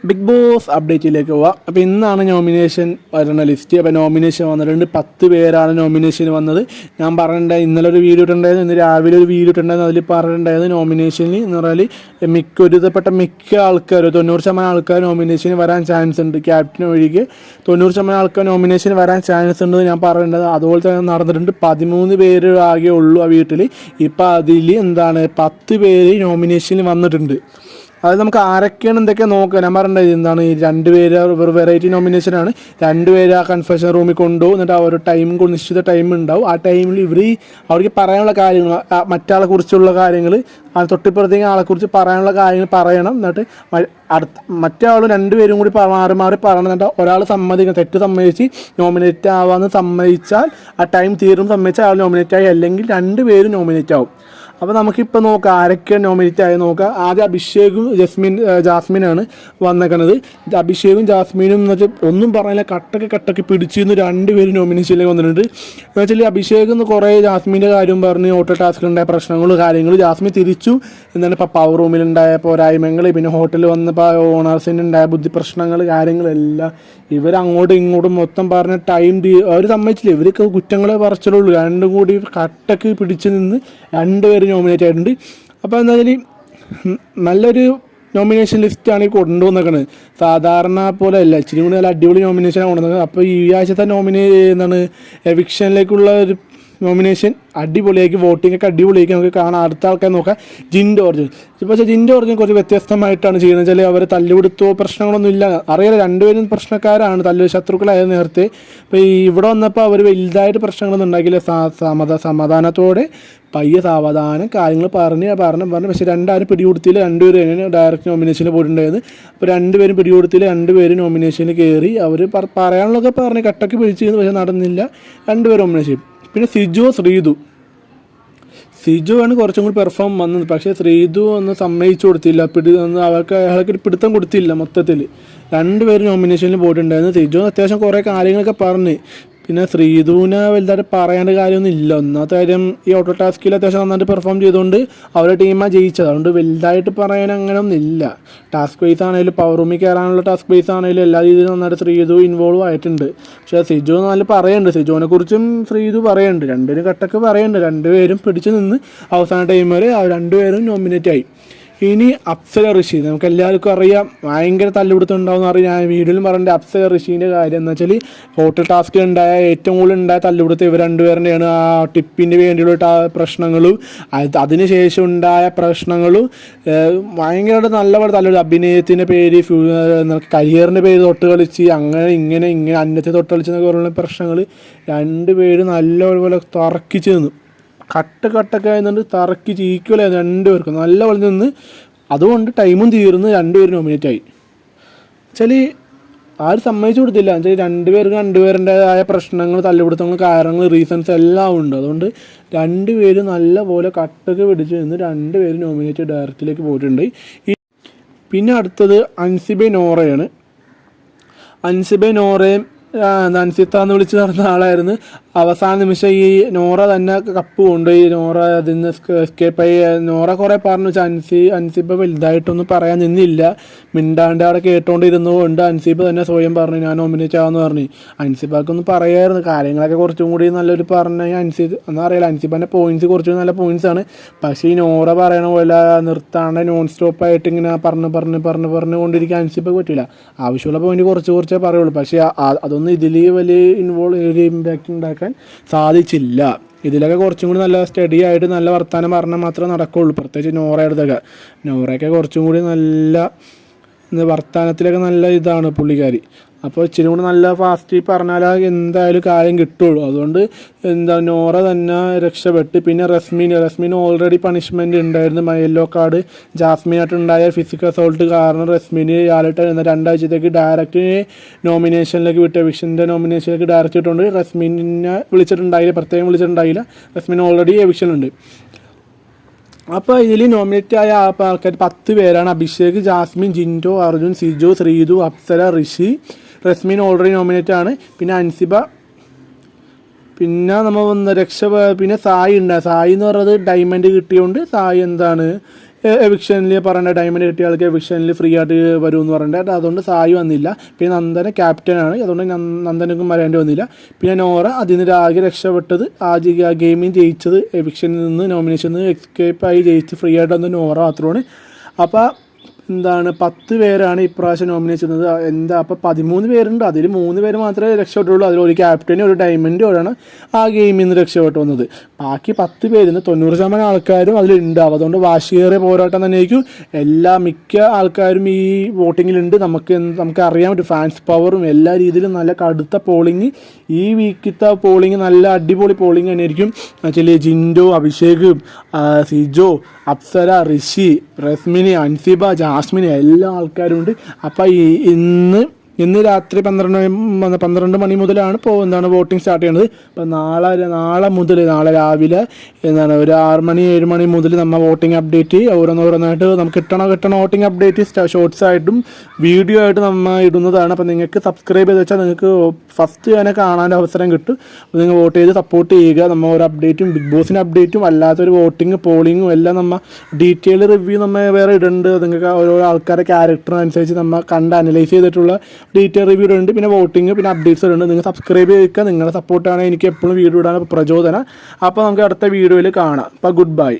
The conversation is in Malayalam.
ബിഗ് ബോസ് അപ്ഡേറ്റിലേക്ക് പോവാം. അപ്പോൾ ഇന്നാണ് നോമിനേഷൻ വരുന്ന ലിസ്റ്റ്. അപ്പോൾ നോമിനേഷൻ വന്നിട്ടുണ്ട്. 10 പേരാണ് നോമിനേഷൻ വന്നത്. ഞാൻ പറഞ്ഞിട്ടുണ്ടായി ഇന്നലെ ഒരു വീഡിയോ ഇട്ടുണ്ടായിരുന്നു, ഇന്ന് രാവിലെ ഒരു വീഡിയോ ഇട്ടുണ്ടായിരുന്നു. അതിൽ പറഞ്ഞിട്ടുണ്ടായിരുന്നു നോമിനേഷനിൽ എന്ന് പറഞ്ഞാൽ ഒരുവിധപ്പെട്ട മിക്ക ആൾക്കാർ 90% ആൾക്കാർ നോമിനേഷന് വരാൻ ചാൻസ് ഉണ്ട്. ക്യാപ്റ്റൻ ഒഴികെ 90% ആൾക്കാർ നോമിനേഷന് വരാൻ ചാൻസ് ഉണ്ടെന്ന് ഞാൻ പറഞ്ഞിട്ടുണ്ട്. അതുപോലെ തന്നെ നടന്നിട്ടുണ്ട്. 13 പേര് ആകെ ഉള്ളൂ ആ വീട്ടിൽ. ഇപ്പോൾ അതിൽ 10 പേര് നോമിനേഷനിൽ വന്നിട്ടുണ്ട്. അത് നമുക്ക് ആരൊക്കെയാണ് എന്തൊക്കെയാണ് നോക്കാം. ഞാൻ പറഞ്ഞിട്ടുണ്ടായി ഈ 2 പേര് വെറൈറ്റി നോമിനേഷനാണ്. 2 പേര് ആ കൺഫെഷൻ റൂമിൽ കൊണ്ടുപോകും. എന്നിട്ട് ആ ഒരു നിശ്ചിത ടൈം ഉണ്ടാവും. ആ ടൈമിൽ അവർക്ക് പറയാനുള്ള കാര്യങ്ങൾ, മറ്റാളെ കുറിച്ചുള്ള കാര്യങ്ങൾ, തൊട്ടിപ്പുറത്തേക്ക് ആളെക്കുറിച്ച് പറയാനുള്ള കാര്യങ്ങൾ പറയണം. എന്നിട്ട് മറ്റേ ആൾ 2 പേരും കൂടി മാറി മാറി പറയണം. എന്നിട്ട് ഒരാൾ തെറ്റ് സമ്മതിച്ച് നോമിനേറ്റ് ആവാമെന്ന് സമ്മതിച്ചാൽ, ആ ടൈം തീരും സമ്മതിച്ചാൽ ആൾ നോമിനേറ്റ് ആയി, അല്ലെങ്കിൽ 2 പേരും നോമിനേറ്റ് ആവും. അപ്പോൾ നമുക്കിപ്പോൾ നോക്കാം ആരൊക്കെയാണ് നോമിനേറ്റ് ആയി നോക്കാം. ആദ്യം അഭിഷേകും ജാസ്മിനാണ് വന്നേക്കുന്നത്. അഭിഷേകും ജാസ്മിനും എന്ന് വെച്ചാൽ ഒന്നും പറഞ്ഞില്ല, കട്ടക്ക് പിടിച്ചിരുന്ന് 2 പേര് നോമിനേഷനിലേക്ക് വന്നിട്ടുണ്ട്. എന്ന് വെച്ചാൽ അഭിഷേക് എന്ന് കുറേ ജാസ്മിൻ്റെ കാര്യം പറഞ്ഞ് ഓട്ടോ ടാസ്കിലുണ്ടായ കാര്യങ്ങൾ ജാസ്മിൻ തിരിച്ചു. ഇപ്പോൾ പവർ റൂമിലുണ്ടായ പോരായ്മകൾ, പിന്നെ ഹോട്ടലിൽ വന്നപ്പോൾ ഓണേഴ്സിനുണ്ടായ ബുദ്ധി പ്രശ്നങ്ങൾ, കാര്യങ്ങളെല്ലാം ഇവരങ്ങോട്ടും ഇങ്ങോട്ടും മൊത്തം പറഞ്ഞ ടൈം അവർ സമ്മതിച്ചില്ല. ഇവർക്ക് കുറ്റങ്ങളെ പറച്ചിലുള്ളൂ. 2 കൂടി കട്ടക്ക് പിടിച്ച് നിന്ന് 2 പേര് നോമിനേറ്റ് ആയിട്ടുണ്ട്. അപ്പോൾ എന്താ വെച്ചാൽ നല്ലൊരു നോമിനേഷൻ ലിസ്റ്റാണ് ഈ കൊണ്ടുവന്നേക്കുന്നത്. സാധാരണ പോലെ അല്ല, ഇച്ചിരി കൂടി നല്ല അടിപൊളി നോമിനേഷനാണ് കൊണ്ടുവന്നത്. അപ്പോൾ ഈ ആഴ്ചത്തെ എവിക്ഷനിലേക്കുള്ള ഒരു നോമിനേഷൻ അടിപൊളിയാക്കി, വോട്ടിംഗ് ഒക്കെ അടിപൊളിയാക്കി നമുക്ക് കാണാം. അടുത്ത ആൾക്കാർ നോക്കാം ജിൻഡോ ജോർജ്. പക്ഷേ ജിൻഡോ ജോർജ് കുറച്ച് വ്യത്യസ്തമായിട്ടാണ് ചെയ്യുന്നത്. വെച്ചാൽ അവർ തല്ലുപിടുത്തോ പ്രശ്നങ്ങളൊന്നും ഇല്ല, അറിയാലോ 2 പേരും പ്രശ്നക്കാരാണ്, ശത്രുക്കളായത് നേരത്തെ. അപ്പോൾ ഇവിടെ വന്നപ്പോൾ അവർ വലുതായിട്ട് പ്രശ്നങ്ങളൊന്നും ഉണ്ടാക്കിയില്ല. സമാധാനത്തോടെ പയ്യെ സാവധാനം കാര്യങ്ങൾ പറഞ്ഞ്. പക്ഷേ 2 ആരും പിടികൊടുത്തില്ല. 2 പേര് ഡയറക്റ്റ് നോമിനേഷനിൽ പോയിട്ടുണ്ടായിരുന്നു. അപ്പോൾ 2 പേരും പിടികൊടുത്തില്ല. 2 പേര് നോമിനേഷനിൽ കയറി. അവർ പറയാനുള്ളതൊക്കെ പറഞ്ഞ് കട്ടക്ക് പിടിച്ചിരുന്നു, പക്ഷേ നടന്നില്ല. 2 പേര് നോമിനേഷൻ. പിന്നെ സിജു ആണ് കുറച്ചും കൂടി പെർഫോം വന്നത്. പക്ഷേ ശ്രീതു ഒന്ന് സമ്മതിച്ചു കൊടുത്തില്ല, അയാൾക്കൊരു പിടുത്തം കൊടുത്തില്ല. മൊത്തത്തിൽ 2 പേര് നോമിനേഷനിൽ പോയിട്ടുണ്ടായിരുന്നു. സിജു അത്യാവശ്യം കുറേ കാര്യങ്ങളൊക്കെ പറഞ്ഞ്. പിന്നെ ശ്രീധുവിനെ വലുതായിട്ട് പറയാണ്ട് കാര്യമൊന്നും ഇല്ല. ഒന്നാമത്തെ കാര്യം ഈ ഓട്ടോ ടാസ്കിൽ അത്യാവശ്യം നന്നായിട്ട് പെർഫോം ചെയ്തുകൊണ്ട് അവരുടെ ടീമാണ് ജയിച്ചത്. അതുകൊണ്ട് വലുതായിട്ട് പറയാൻ അങ്ങനെ ഒന്നും ഇല്ല. ടാസ്ക് ബേസ് ആണെങ്കിലും പവർ റൂമിൽ കയറാനുള്ള ടാസ്ക് ബേസ് ആണെങ്കിലും എല്ലാ രീതിയിലും നന്നായിട്ട് ശ്രീധു ഇൻവോൾവ് ആയിട്ടുണ്ട്. പക്ഷേ സിജു നല്ല പറയുന്നുണ്ട്, സിജുവിനെ കുറിച്ചും ശ്രീധു പറയുന്നുണ്ട്. 2 പേരും കട്ടക്ക് പറയുന്നുണ്ട്. 2 പേരും പിടിച്ചു നിന്ന് അവസാന ടൈം വരെ 2 പേരും നോമിനേറ്റ് ആയി. ഇനി അപ്സര ഋഷി, നമുക്ക് എല്ലാവർക്കും അറിയാം ഭയങ്കര തല്ലുപിടുത്തം അറിയാം. ഞാൻ വീഡിയോയിലും പറഞ്ഞിട്ട് അപ്സര ഋഷീൻ്റെ കാര്യം എന്ന് വെച്ചാൽ ഹോട്ടൽ ടാസ്കിൽ ഉണ്ടായ ഏറ്റവും കൂടുതൽ ഉണ്ടായ തല്ലുപിടുത്തം ഇവർ 2 പേരുടെയാണ്. ആ ടിപ്പിന് വേണ്ടിയുള്ള പ്രശ്നങ്ങളും അതിനുശേഷം ഉണ്ടായ പ്രശ്നങ്ങളും ഭയങ്കരമായിട്ട് നല്ലപോലെ തല്ലുപിടുത്തം. അഭിനയത്തിൻ്റെ പേര്, കരിയറിൻ്റെ പേര് തൊട്ട് കളിച്ച് ഇങ്ങനെ അന്നത്തെ തൊട്ട് കളിച്ചെന്നൊക്കെ പറയുന്ന പ്രശ്നങ്ങൾ 2 പേര് നല്ലപോലെ തറക്കിച്ച് നിന്നു. കട്ടൊക്കെ ആയതുകൊണ്ട് തറക്കി ചീക്കലായിരുന്നു 2 പേർക്കും നല്ല പോലെ നിന്ന്. അതുകൊണ്ട് ടൈമും തീർന്ന് 2 പേര് നോമിനേറ്റ് ആയി. വെച്ചാൽ ആരും സമ്മതിച്ചു കൊടുത്തില്ല. വെച്ചാൽ 2 പേർക്ക് 2 പേരുടേതായ പ്രശ്നങ്ങൾ, തല്ലുപിടുത്തങ്ങൾ, കാരണങ്ങൾ, റീസൺസ് എല്ലാം ഉണ്ട്. അതുകൊണ്ട് 2 പേര് നല്ല പോലെ കട്ടൊക്കെ പിടിച്ച് നിന്ന് 2 പേര് നോമിനേറ്റ് ഡയറക്റ്റിലേക്ക് പോയിട്ടുണ്ട്. പിന്നെ അടുത്തത് അൻസിബെ നോറയാണ്. അൻസിബെ നോറയും അൻസിത്താന്ന് വിളിച്ച് നടന്ന ആളായിരുന്നു. അവസാന നിമിഷം ഈ നോറ തന്നെ കപ്പ് കൊണ്ടുപോയി. നോറ അതിന് എസ്കേപ്പായി. നോറ കുറേ പറഞ്ഞു. അൻസിബ വലുതായിട്ടൊന്നും പറയാൻ നിന്നില്ല. മിണ്ടാണ്ട് അവിടെ കേട്ടോണ്ടിരുന്നുകൊണ്ട് അൻസിബ തന്നെ സ്വയം പറഞ്ഞു ഞാൻ നോമിനേറ്റ് ആവാന്ന് പറഞ്ഞു. അൻസിബക്കൊന്നും പറയായിരുന്നു കാര്യങ്ങളൊക്കെ കുറച്ചും കൂടി നല്ലൊരു പറഞ്ഞ ഒന്നും അറിയില്ല. അൻസിബൻ്റെ പോയിന്റ്സ് കുറച്ചും നല്ല പോയിന്റ്സാണ്. പക്ഷേ ഈ നോറ പറയണ പോലെ നിർത്താണ്ട് നോൺ സ്റ്റോപ്പായിട്ട് ഇങ്ങനെ പറഞ്ഞുകൊണ്ടിരിക്കാൻ അൻസിബക്ക് പറ്റില്ല. ആവശ്യമുള്ള പോയിന്റ് കുറച്ചേ പറയുള്ളൂ. പക്ഷേ അതൊന്നും ഇതിൽ വലിയ ഇമ്പാക്റ്റ് ഉണ്ടാക്കാൻ സാധിച്ചില്ല. ഇതിലൊക്കെ കുറച്ചും കൂടി നല്ല സ്റ്റഡി ആയിട്ട് നല്ല വർത്താനം പറഞ്ഞാൽ മാത്രമേ നടക്കുള്ളൂ. പ്രത്യേകിച്ച് നോറയൊക്കെ കുറച്ചും കൂടി നല്ല വർത്താനത്തിലൊക്കെ നല്ല ഇതാണ് പുള്ളിക്കാരി. അപ്പോൾ ഇച്ചിരി കൂടി നല്ല ഫാസ്റ്റ് പറഞ്ഞാൽ എന്തായാലും കാര്യം കിട്ടുള്ളൂ. അതുകൊണ്ട് നോറ തന്നെ രക്ഷപ്പെട്ട്. പിന്നെ റസ്മിന് ഓൾറെഡി പണിഷ്മെൻറ്റ് ഉണ്ടായിരുന്നു. Yellow card. ജാസ്മിനായിട്ടുണ്ടായ ഫിസിക്കൽ അസോൾട്ട് കാരണം റസ്മിന് ഇയാളിട്ട് 2 ആഴ്ചത്തേക്ക് ഡയറക്റ്റ് നോമിനേഷനിലേക്ക് വിട്ട്, എവിക്ഷൻ്റെ നോമിനേഷനിലേക്ക് ഡയറക്റ്റ് ഇട്ടുകൊണ്ട് റസ്മിനെ പ്രത്യേകം വിളിച്ചിട്ടുണ്ടായില്ല. റസ്മിന് ഓൾറെഡി എവിക്ഷനുണ്ട്. അപ്പോൾ ഇതിൽ നോമിനേറ്റ് ആയ ആൾക്കാർ 10 പേരാണ്. അഭിഷേക്, ജാസ്മിൻ, ജിൻഡോ, അർജുൻ, സിജു, ശ്രീധു, അപ്സര, ഋഷി. റസ്മിൻ ഓൾറെഡി നോമിനേറ്റ് ആണ്. പിന്നെ അൻസിബ, പിന്നെ നമ്മൾ പിന്നെ സായി ഉണ്ട്. സായി എന്ന് പറയുന്നത് ഡയമണ്ട് കിട്ടിയോണ്ട് സായി എവിക്ഷനിൽ പറയേണ്ട ഡയമണ്ട് കിട്ടിയ ആൾക്ക് എവിക്ഷനിൽ ഫ്രീ ആയിട്ട് വരുമെന്ന് പറഞ്ഞിട്ട് അതുകൊണ്ട് സായി വന്നില്ല. പിന്നെ നന്ദന ക്യാപ്റ്റനാണ്, അതുകൊണ്ട് നന്ദനക്കും വരേണ്ടി വന്നില്ല. പിന്നെ നോറ അതിൽ നിന്ന് ആകെ രക്ഷപ്പെട്ടത് ആ ഗെയിമിൽ ജയിച്ചത് എവിക്ഷനിൽ നിന്ന് നോമിനേഷനിൽ നിന്ന് എസ്കേപ്പായി ജയിച്ച് ഫ്രീ ആയിട്ട് വന്ന നോറ മാത്രമാണ്. അപ്പോൾ 10 പേരാണ് ഇപ്രാവശ്യം നോമിനേറ്റ് ചെയ്യുന്നത്. അപ്പോൾ 13 പേരുണ്ട്, അതിൽ 3 പേര് മാത്രമേ രക്ഷപ്പെട്ടുള്ളൂ. അതിൽ ഒരു ക്യാപ്റ്റനും ഒരു ഡയമണ്ടും ഒരാണ് ആ ഗെയിമിൽ നിന്ന് രക്ഷപ്പെട്ടു വന്നത്. ബാക്കി 10 പേരിൽ നിന്ന് 90% ആൾക്കാരും അതിലുണ്ടാവും. അതുകൊണ്ട് വാശിയേറിയ പോരാട്ടം തന്നെയായിരിക്കും. മിക്ക ആൾക്കാരും ഈ വോട്ടിങ്ങിലുണ്ട്. നമുക്ക് അറിയാൻ പറ്റും ഫാൻസ് പവറും എല്ലാ രീതിയിലും നല്ല കടുത്ത പോളിങ്. ഈ വീക്കിലത്തെ പോളിങ് നല്ല അടിപൊളി പോളിങ് തന്നെയായിരിക്കും. എന്നുവെച്ചാൽ ജിൻഡോ, അഭിഷേക്, സിജോ, അപ്സര, ഋഷി, റസ്മിനി, അൻസിബ, ജാസ്മിന് എല്ലാ ആൾക്കാരും ഉണ്ട്. അപ്പം ഇന്ന് രാത്രി 12 മണി മുതലാണ് വോട്ടിംഗ് സ്റ്റാർട്ട് ചെയ്യുന്നത്. അപ്പം നാളെ രാവിലെ ഒരു 6 മണി 7 മണി മുതൽ നമ്മൾ വോട്ടിംഗ് അപ്ഡേറ്റ് ഓരോന്നോരോന്നായിട്ട് നമുക്ക് കിട്ടണ വോട്ടിംഗ് അപ്ഡേറ്റ് ഷോർട്സ് ആയിട്ടും വീഡിയോ ആയിട്ട് നമ്മൾ ഇടുന്നതാണ്. അപ്പം നിങ്ങൾക്ക് സബ്സ്ക്രൈബ് ചെയ്ത് വെച്ചാൽ നിങ്ങൾക്ക് ഫസ്റ്റ് തന്നെ കാണാൻ അവസരം കിട്ടും. അപ്പോൾ നിങ്ങൾ വോട്ട് ചെയ്ത് സപ്പോർട്ട് ചെയ്യുക. നമ്മൾ ഒരു അപ്ഡേറ്റും ബിഗ് ബോസിൻ്റെ അപ്ഡേറ്റും അല്ലാത്തൊരു വോട്ടിങ് പോളിങ്ങും എല്ലാം നമ്മൾ ഡീറ്റെയിൽ റിവ്യൂ നമ്മൾ വേറെ ഇടുന്നുണ്ട്. നിങ്ങൾക്ക് ഓരോ ആൾക്കാരുടെ ക്യാരക്ടറിനനുസരിച്ച് നമ്മൾ കണ്ട് അനലൈസ് ചെയ്തിട്ടുള്ള ഡീറ്റെയിൽ റിവ്യൂ ഉണ്ട്. പിന്നെ വോട്ടിങ്, പിന്നെ അപ്ഡേറ്റ്സ് ഉണ്ട്. നിങ്ങൾ സബ്സ്ക്രൈബ് ചെയ്യുക. നിങ്ങളുടെ സപ്പോർട്ടാണ് എനിക്ക് എപ്പോഴും വീഡിയോ ഇടാൻ പ്രചോദനം. അപ്പോൾ നമുക്ക് അടുത്ത വീഡിയോയിൽ കാണാം. അപ്പോൾ ഗുഡ് ബൈ.